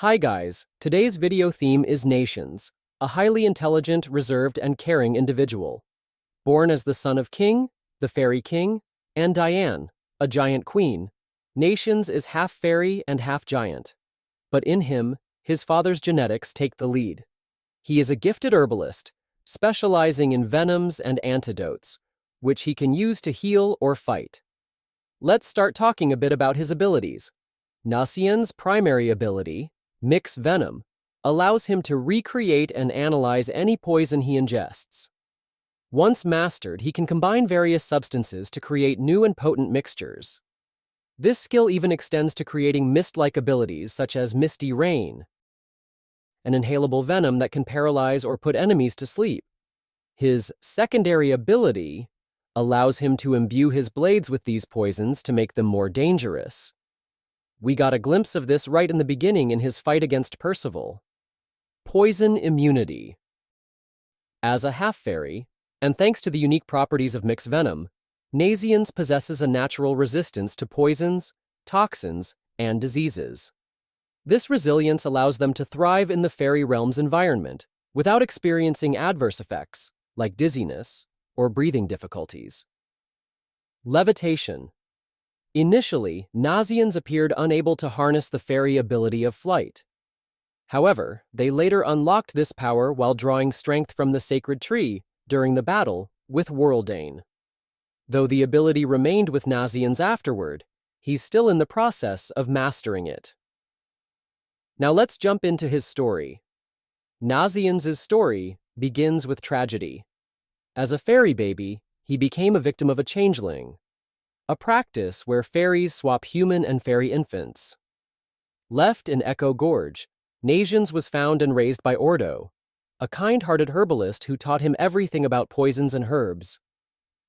Hi guys, today's video theme is Nations, a highly intelligent, reserved, and caring individual. Born as the son of King, the Fairy King, and Diane, a giant queen, Nations is half fairy and half giant. But in him, his father's genetics take the lead. He is a gifted herbalist, specializing in venoms and antidotes, which he can use to heal or fight. Let's start talking a bit about his abilities. Nasien's primary ability, Mix Venom, allows him to recreate and analyze any poison he ingests. Once mastered, he can combine various substances to create new and potent mixtures. This skill even extends to creating mist-like abilities such as Misty Rain, an inhalable venom that can paralyze or put enemies to sleep. His secondary ability allows him to imbue his blades with these poisons to make them more dangerous. We got a glimpse of this right in the beginning in his fight against Percival. Poison immunity. As a half-fairy, and thanks to the unique properties of Mix Venom, Nasiens possesses a natural resistance to poisons, toxins, and diseases. This resilience allows them to thrive in the fairy realm's environment without experiencing adverse effects, like dizziness or breathing difficulties. Levitation. Initially, Nasiens appeared unable to harness the fairy ability of flight. However, they later unlocked this power while drawing strength from the sacred tree during the battle with Worldane. Though the ability remained with Nasiens afterward, he's still in the process of mastering it. Now let's jump into his story. Nasiens' story begins with tragedy. As a fairy baby, he became a victim of a changeling, a practice where fairies swap human and fairy infants. Left in Echo Gorge, Nasiens was found and raised by Ordo, a kind-hearted herbalist who taught him everything about poisons and herbs.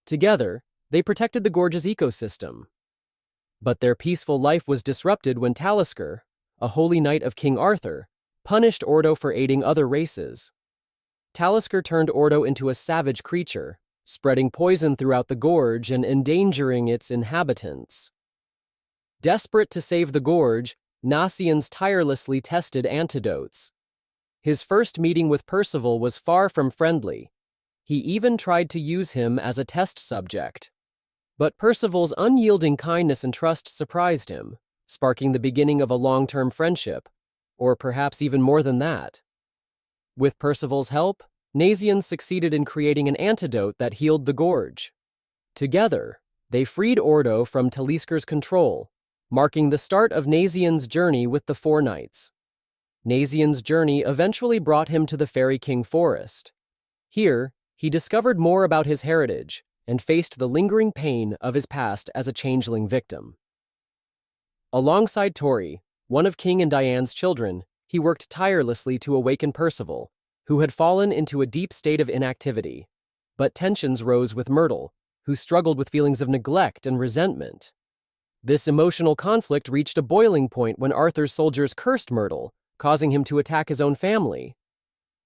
Together, they protected the gorge's ecosystem. But their peaceful life was disrupted when Talisker, a holy knight of King Arthur, punished Ordo for aiding other races. Talisker turned Ordo into a savage creature, spreading poison throughout the gorge and endangering its inhabitants. Desperate to save the gorge, Nasiens tirelessly tested antidotes. His first meeting with Percival was far from friendly. He even tried to use him as a test subject. But Percival's unyielding kindness and trust surprised him, sparking the beginning of a long-term friendship, or perhaps even more than that. With Percival's help, Nasiens succeeded in creating an antidote that healed the gorge. Together, they freed Ordo from Talisker's control, marking the start of Nasiens' journey with the Four Knights. Nasiens' journey eventually brought him to the Fairy King Forest. Here, he discovered more about his heritage and faced the lingering pain of his past as a changeling victim. Alongside Tori, one of King and Diane's children, he worked tirelessly to awaken Percival, who had fallen into a deep state of inactivity. But tensions rose with Myrtle, who struggled with feelings of neglect and resentment. This emotional conflict reached a boiling point when Arthur's soldiers cursed Myrtle, causing him to attack his own family.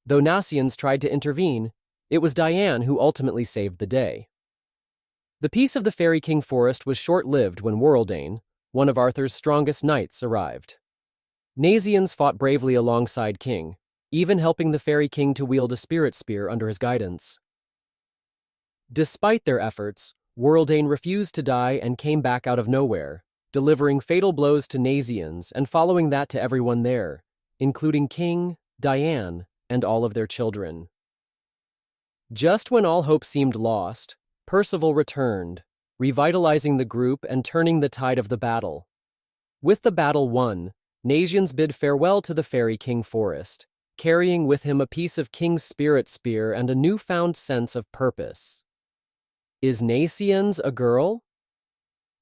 Though Nasiens tried to intervene, it was Diane who ultimately saved the day. The peace of the Fairy King Forest was short-lived when Worldane, one of Arthur's strongest knights, arrived. Nasiens fought bravely alongside King, even helping the Fairy King to wield a spirit spear under his guidance. Despite their efforts, Worldane refused to die and came back out of nowhere, delivering fatal blows to Nasiens and following that to everyone there, including King, Diane, and all of their children. Just when all hope seemed lost, Percival returned, revitalizing the group and turning the tide of the battle. With the battle won, Nasiens bid farewell to the Fairy King Forest, carrying with him a piece of King's spirit spear and a newfound sense of purpose. Is Nasiens a girl?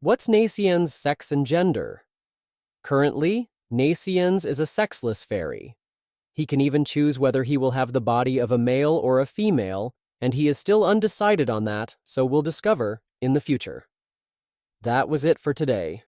What's Nasiens' sex and gender? Currently, Nasiens is a sexless fairy. He can even choose whether he will have the body of a male or a female, and he is still undecided on that, so we'll discover in the future. That was it for today.